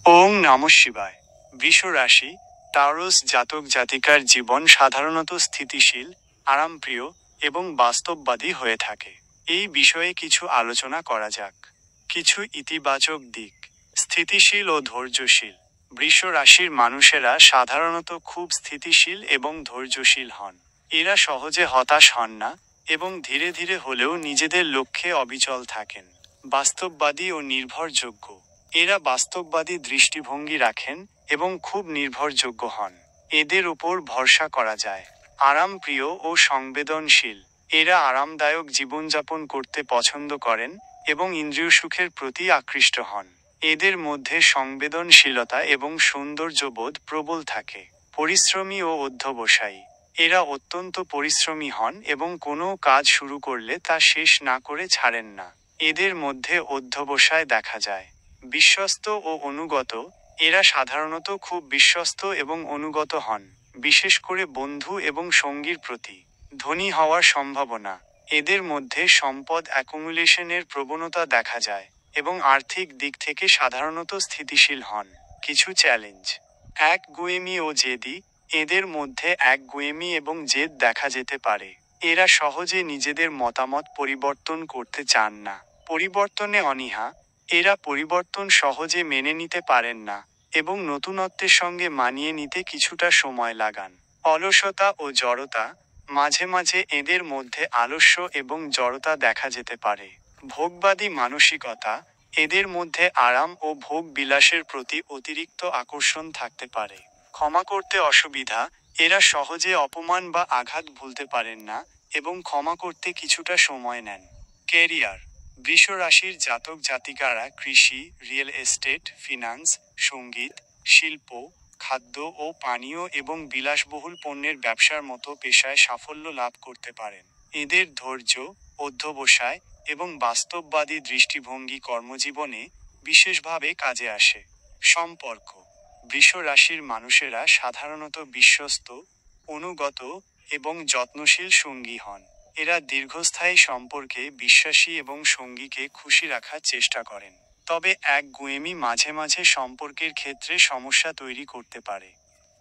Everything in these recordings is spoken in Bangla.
ওং নমঃ শিবায়। বৃষ রাশি টাউরাস জাতক জাতিকার জীবন সাধারণত স্থিতিশীল, আরামপ্রিয় এবং বাস্তববাদী হয়ে থাকে। এই বিষয়ে কিছু আলোচনা করা যাক। কিছু ইতিবাচক দিক। স্থিতিশীল ও ধৈর্যশীল। বৃষ রাশির মানুষেরা সাধারণত খুব স্থিতিশীল এবং ধৈর্যশীল হন। এরা সহজে হতাশ হন না এবং ধীরে ধীরে হলেও নিজেদের লক্ষ্যে অবিচল থাকেন। বাস্তববাদী ও নির্ভরযোগ্য। এরা বাস্তববাদী দৃষ্টিভঙ্গি রাখেন এবং খুব নির্ভরযোগ্য হন। এদের উপর ভরসা করা যায়। আরামপ্রিয় ও সংবেদনশীল। এরা আরামদায়ক জীবনযাপন করতে পছন্দ করেন এবং ইন্দ্রিয় সুখের প্রতি আকৃষ্ট হন। এদের মধ্যে সংবেদনশীলতা এবং সৌন্দর্যবোধ প্রবল থাকে। পরিশ্রমী ও অধ্যবসায়ী। এরা অত্যন্ত পরিশ্রমী হন এবং কোনো কাজ শুরু করলে তা শেষ না করে ছাড়েন না। এদের মধ্যে অধ্যবসায় দেখা যায়। বিশ্বস্ত ও অনুগত। এরা সাধারণত খুব বিশ্বস্ত এবং অনুগত হন, বিশেষ করে বন্ধু এবং সঙ্গীর প্রতি। ধনী হওয়ার সম্ভাবনা। এদের মধ্যে সম্পদ অ্যাকুমুলেশনের প্রবণতা দেখা যায় এবং আর্থিক দিক থেকে সাধারণত স্থিতিশীল হন। কিছু চ্যালেঞ্জ। একগুঁয়েমি ও জেদি। এদের মধ্যে একগুঁয়েমি এবং জেদ দেখা যেতে পারে। এরা সহজে নিজেদের মতামত পরিবর্তন করতে চান না। পরিবর্তনে অনীহা। এরা পরিবর্তন সহজে মেনে নিতে পারেন না এবং নতুনত্বের সঙ্গে মানিয়ে নিতে কিছুটা সময় লাগান। অলসতা ও জড়তা। মাঝে মাঝে এদের মধ্যে আলস্য এবং জড়তা দেখা যেতে পারে। ভোগবাদী মানসিকতা। এদের মধ্যে আরাম ও ভোগ বিলাসের প্রতি অতিরিক্ত আকর্ষণ থাকতে পারে। ক্ষমা করতে অসুবিধা। এরা সহজে অপমান বা আঘাত ভুলতে পারেন না এবং ক্ষমা করতে কিছুটা সময় নেন। ক্যারিয়ার। বৃষ রাশির জাতক জাতিকারা কৃষি, রিয়েল এস্টেট, ফিন্যান্স, সঙ্গীত, শিল্প, খাদ্য ও পানীয় এবং বিলাসবহুল পণ্যের ব্যবসার মতো পেশায় সাফল্য লাভ করতে পারেন। এদের ধৈর্য, অধ্যবসায় এবং বাস্তববাদী দৃষ্টিভঙ্গি কর্মজীবনে বিশেষভাবে কাজে আসে। সম্পর্ক। বৃষ রাশির মানুষেরা সাধারণত বিশ্বস্ত, অনুগত এবং যত্নশীল সঙ্গী হন। এরা দীর্ঘস্থায়ী সম্পর্কে বিশ্বাসী এবং সঙ্গীকে খুশি রাখার চেষ্টা করেন। তবে একগুঁয়েমি মাঝে মাঝে সম্পর্কের ক্ষেত্রে সমস্যা তৈরি করতে পারে।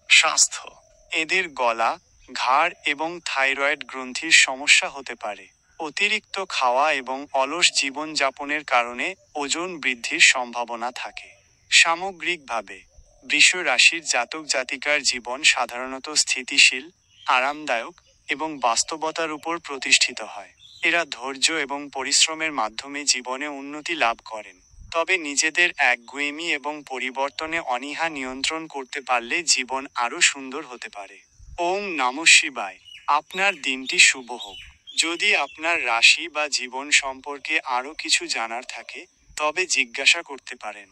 স্বাস্থ্য। এদের গলা, ঘাড় এবং থাইরয়েড গ্রন্থির সমস্যা হতে পারে। অতিরিক্ত খাওয়া এবং অলস জীবনযাপনের কারণে ওজন বৃদ্ধির সম্ভাবনা থাকে। সামগ্রিকভাবে বৃষ রাশির জাতক জাতিকার জীবন সাধারণত স্থিতিশীল, আরামদায়ক এবং বাস্তবতার উপর প্রতিষ্ঠিত হয়। এরা ধৈর্য এবং পরিশ্রমের মাধ্যমে জীবনে উন্নতি লাভ করেন। তবে নিজেদের একগুঁয়েমি এবং পরিবর্তনে অনীহা নিয়ন্ত্রণ করতে পারলে জীবন আরও সুন্দর হতে পারে। ওং নমঃ শিবায়। আপনার দিনটি শুভ হোক। যদি আপনার রাশি বা জীবন সম্পর্কে আরও কিছু জানার থাকে, তবে জিজ্ঞাসা করতে পারেন।